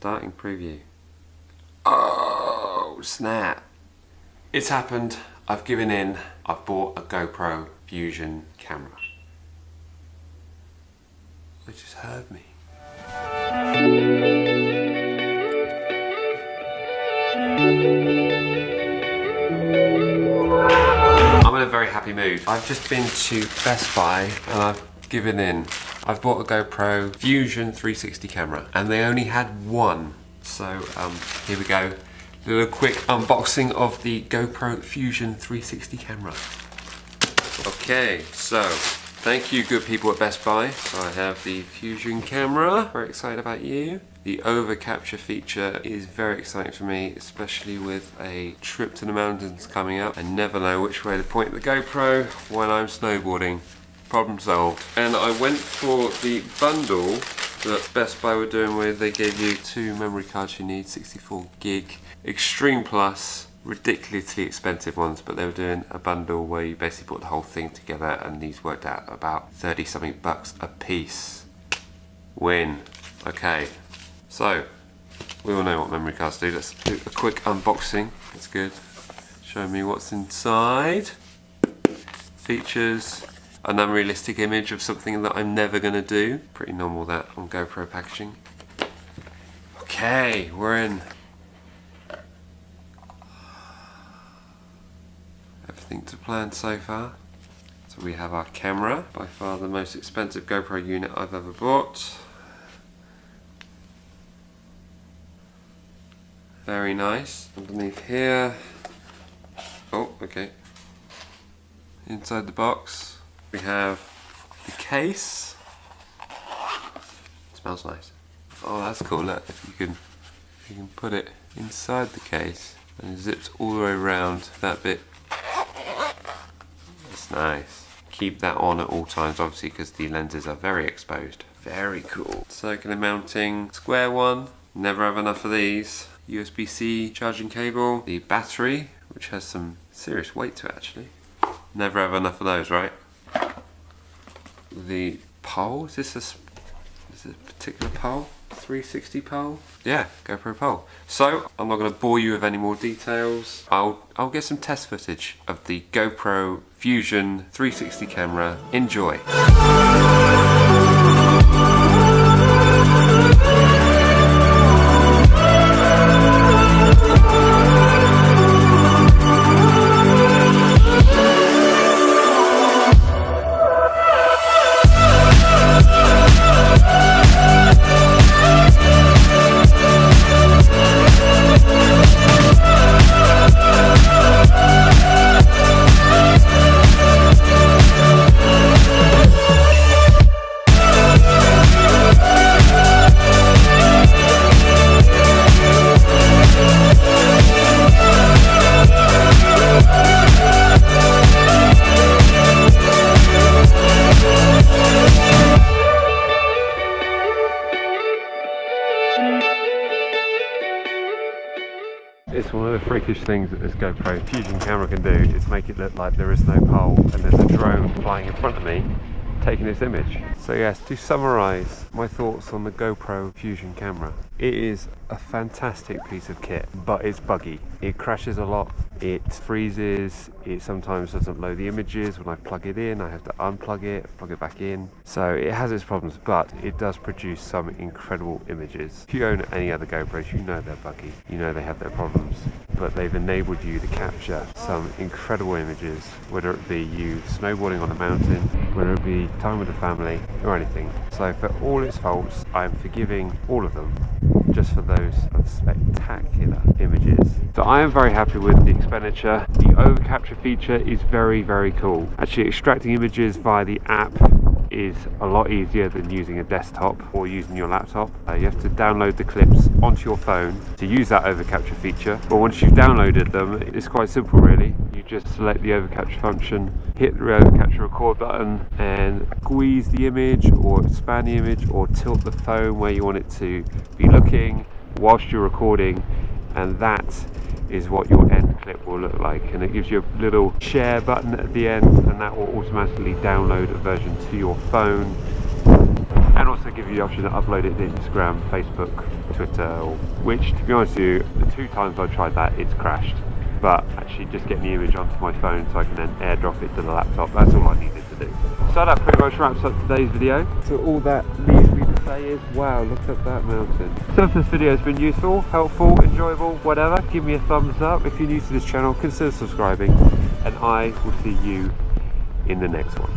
Starting preview. Oh, snap. It's happened. I've given in. I've bought a GoPro Fusion camera. They just heard me. I'm in a very happy mood. I've just been to Best Buy and I've given in. I've bought a GoPro Fusion 360 camera and they only had one. So here we go. A little quick unboxing of the GoPro Fusion 360 camera. Okay, so thank you good people at Best Buy. So I have the Fusion camera, very excited about you. The over capture feature is very exciting for me, especially with a trip to the mountains coming up. I never know which way to point the GoPro when I'm snowboarding. Problem solved. And I went for the bundle that Best Buy were doing where they gave you 2 memory cards you need, 64 gig, Extreme Plus, ridiculously expensive ones, but they were doing a bundle where you basically put the whole thing together and these worked out about 30 something bucks a piece. Win. Okay, so we all know what memory cards do. Let's do a quick unboxing. That's good. Show me what's inside. Features. An unrealistic image of something that I'm never going to do. Pretty normal that on GoPro packaging. Okay, we're in. Everything to plan so far. So we have our camera, by far the most expensive GoPro unit I've ever bought. Very nice. Underneath here. Oh, okay. Inside the box. We have the case. It smells nice. Oh, that's cool. Look, if you can put it inside the case and it zips all the way around that bit. That's nice. Keep that on at all times, obviously, because the lenses are very exposed. Very cool. Circular mounting square one. Never have enough of these. USB-C charging cable. The battery, which has some serious weight to it, actually. Never have enough of those, right? The pole, is this a particular pole? 360 pole? Yeah, GoPro pole. So, I'm not going to bore you with any more details. I'll get some test footage of the GoPro Fusion 360 camera. Enjoy. It's one of the freakish things that this GoPro Fusion camera can do is make it look like there is no pole and there's a drone flying in front of me taking this image. So yes, to summarise my thoughts on the GoPro Fusion camera, it is a fantastic piece of kit, but it's buggy. It crashes a lot, it freezes, it sometimes doesn't load the images. When I plug it in, I have to unplug it, plug it back in. So it has its problems, but it does produce some incredible images. If you own any other GoPros, you know they're buggy, you know they have their problems, but they've enabled you to capture some incredible images, whether it be you snowboarding on a mountain, whether it be time with the family, or anything. So for all its faults, I'm forgiving all of them, just for those spectacular images. So I am very happy with the expenditure. The over capture feature is very, very cool. Actually extracting images via the app is a lot easier than using a desktop or using your laptop. You have to download the clips onto your phone to use that over capture feature, but once you've downloaded them, it's quite simple really. You just select the over capture function, hit the over capture record button and squeeze the image or expand the image or tilt the phone where you want it to be looking whilst you're recording, and that is what your end clip will look like. And it gives you a little share button at the end, and that will automatically download a version to your phone. And also also give you the option to upload it to Instagram, Facebook, Twitter, which, to be honest with you, the 2 times I've tried that, it's crashed. But actually just getting the image onto my phone so I can then airdrop it to the laptop, that's all I needed to do. So that pretty much wraps up today's video. So all that leaves me to say is, wow, look at that mountain. So if this video has been useful, helpful, enjoyable, whatever, give me a thumbs up. If you're new to this channel, consider subscribing, and I will see you in the next one.